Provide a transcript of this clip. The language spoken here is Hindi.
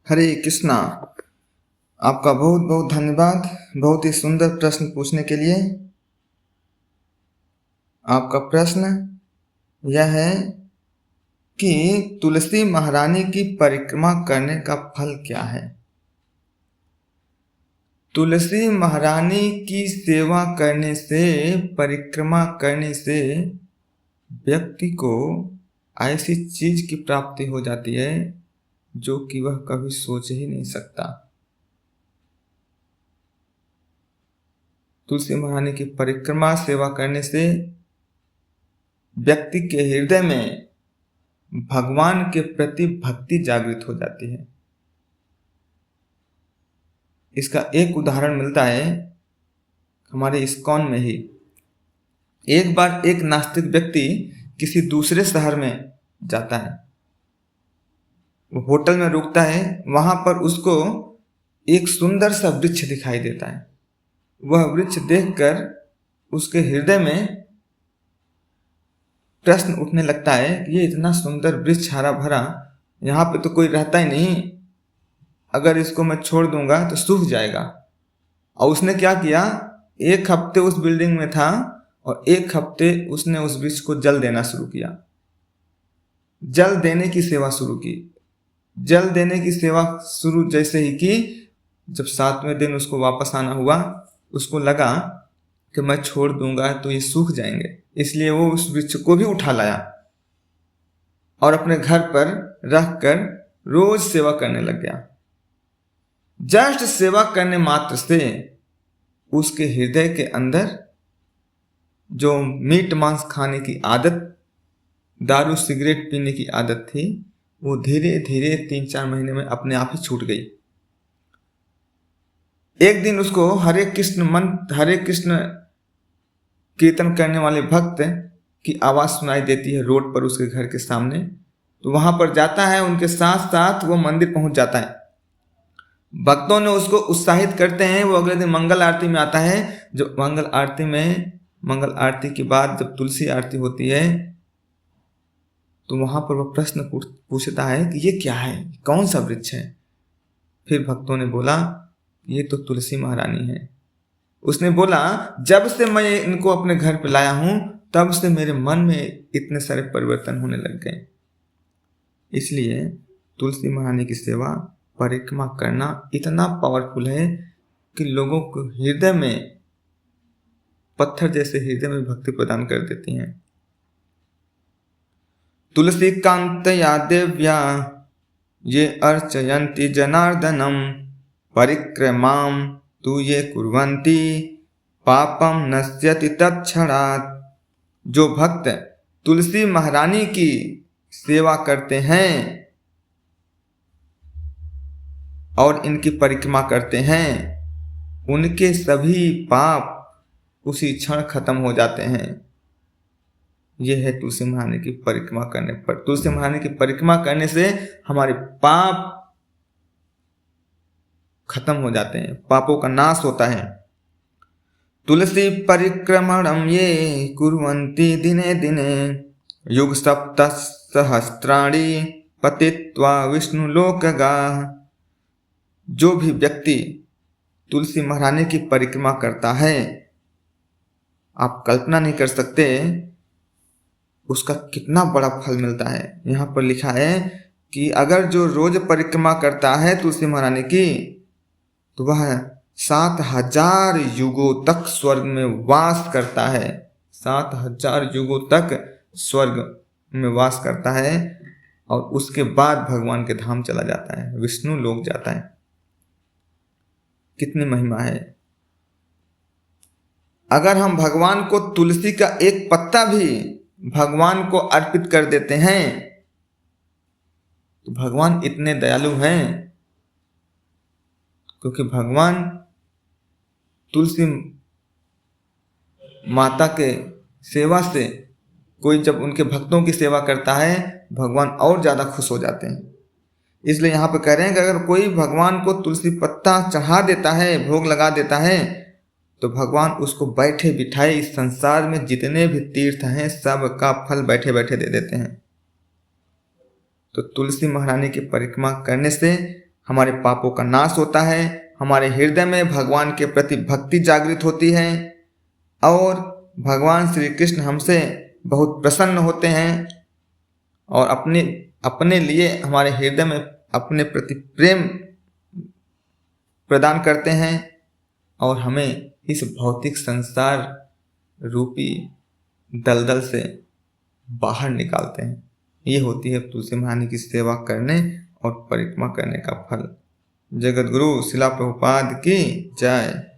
हरे कृष्णा। आपका बहुत बहुत धन्यवाद बहुत ही सुंदर प्रश्न पूछने के लिए। आपका प्रश्न यह है कि तुलसी महारानी की परिक्रमा करने का फल क्या है। तुलसी महारानी की सेवा करने से, परिक्रमा करने से व्यक्ति को ऐसी चीज की प्राप्ति हो जाती है जो कि वह कभी सोच ही नहीं सकता। तुलसी महारानी की परिक्रमा सेवा करने से व्यक्ति के हृदय में भगवान के प्रति भक्ति जागृत हो जाती है। इसका एक उदाहरण मिलता है हमारे इस्कॉन में ही। एक बार एक नास्तिक व्यक्ति किसी दूसरे शहर में जाता है, वो होटल में रुकता है। वहां पर उसको एक सुंदर सा वृक्ष दिखाई देता है। वह वृक्ष देखकर उसके हृदय में प्रश्न उठने लगता है कि ये इतना सुंदर वृक्ष हरा भरा, यहाँ पे तो कोई रहता ही नहीं, अगर इसको मैं छोड़ दूंगा तो सूख जाएगा। और उसने क्या किया, एक हफ्ते उस बिल्डिंग में था और एक हफ्ते उसने उस वृक्ष को जल देना शुरू किया। जल देने की सेवा शुरू की। जल देने की सेवा शुरू जैसे ही की, जब 7वें दिन उसको वापस आना हुआ, उसको लगा कि मैं छोड़ दूंगा तो ये सूख जाएंगे। इसलिए वो उस वृक्ष को भी उठा लाया और अपने घर पर रखकर रोज सेवा करने लग गया। जस्ट सेवा करने मात्र से उसके हृदय के अंदर जो मीट मांस खाने की आदत, दारू सिगरेट पीने की आदत थी, वो धीरे धीरे 3-4 महीने में अपने आप ही छूट गई। एक दिन उसको हरे कृष्ण कीर्तन करने वाले भक्त की आवाज सुनाई देती है रोड पर उसके घर के सामने। तो वहां पर जाता है, उनके साथ साथ वो मंदिर पहुंच जाता है। भक्तों ने उसको उत्साहित करते हैं। वो अगले दिन मंगल आरती में आता है। जो मंगल आरती के बाद जब तुलसी आरती होती है तो वहां पर वह प्रश्न पूछता है कि ये क्या है, कौन सा वृक्ष है। फिर भक्तों ने बोला ये तो तुलसी महारानी है। उसने बोला जब से मैं इनको अपने घर पे लाया हूं तब से मेरे मन में इतने सारे परिवर्तन होने लग गए। इसलिए तुलसी महारानी की सेवा, परिक्रमा करना इतना पावरफुल है कि लोगों को हृदय में, पत्थर जैसे हृदय में भक्ति प्रदान कर देती हैं। तुलसी कांतया देव्या ये अर्चयन्ति जनार्दनम परिक्रमाम तु ये कुर्वन्ति पापम नश्यति तत्क्षणात्। जो भक्त तुलसी महारानी की सेवा करते हैं और इनकी परिक्रमा करते हैं, उनके सभी पाप उसी क्षण खत्म हो जाते हैं। यह है तुलसी महारानी की परिक्रमा करने पर। तुलसी महारानी की परिक्रमा करने से हमारे पाप खत्म हो जाते हैं, पापों का नाश होता है। तुलसी परिक्रमणम ये कुर्वन्ति दिने दिने युग सप्तः सहस्त्राणि पतित्वा विष्णु लोकगाः। जो भी व्यक्ति तुलसी महारानी की परिक्रमा करता है, आप कल्पना नहीं कर सकते उसका कितना बड़ा फल मिलता है। यहाँ पर लिखा है कि अगर जो रोज परिक्रमा करता है तुलसी महारानी की, तो वह 7000 युगों तक स्वर्ग में वास करता है। 7000 युगों तक स्वर्ग में वास करता है और उसके बाद भगवान के धाम चला जाता है, विष्णु लोक जाता है। कितनी महिमा है। अगर हम भगवान को तुलसी का एक पत्ता भी भगवान को अर्पित कर देते हैं तो भगवान इतने दयालु हैं, क्योंकि भगवान तुलसी माता के सेवा से, कोई जब उनके भक्तों की सेवा करता है भगवान और ज्यादा खुश हो जाते हैं। इसलिए यहाँ पे कह रहे हैं कि अगर कोई भगवान को तुलसी पत्ता चढ़ा देता है, भोग लगा देता है, तो भगवान उसको बैठे बिठाए इस संसार में जितने भी तीर्थ हैं सब का फल बैठे बैठे दे देते हैं। तो तुलसी महारानी की परिक्रमा करने से हमारे पापों का नाश होता है, हमारे हृदय में भगवान के प्रति भक्ति जागृत होती है और भगवान श्री कृष्ण हमसे बहुत प्रसन्न होते हैं और अपने लिए हमारे हृदय में अपने प्रति प्रेम प्रदान करते हैं और हमें इस भौतिक संसार रूपी दलदल से बाहर निकालते हैं। ये होती है तुलसी महारानी की सेवा करने और परिक्रमा करने का फल। जगत गुरु शिला प्रभुपाद की जय।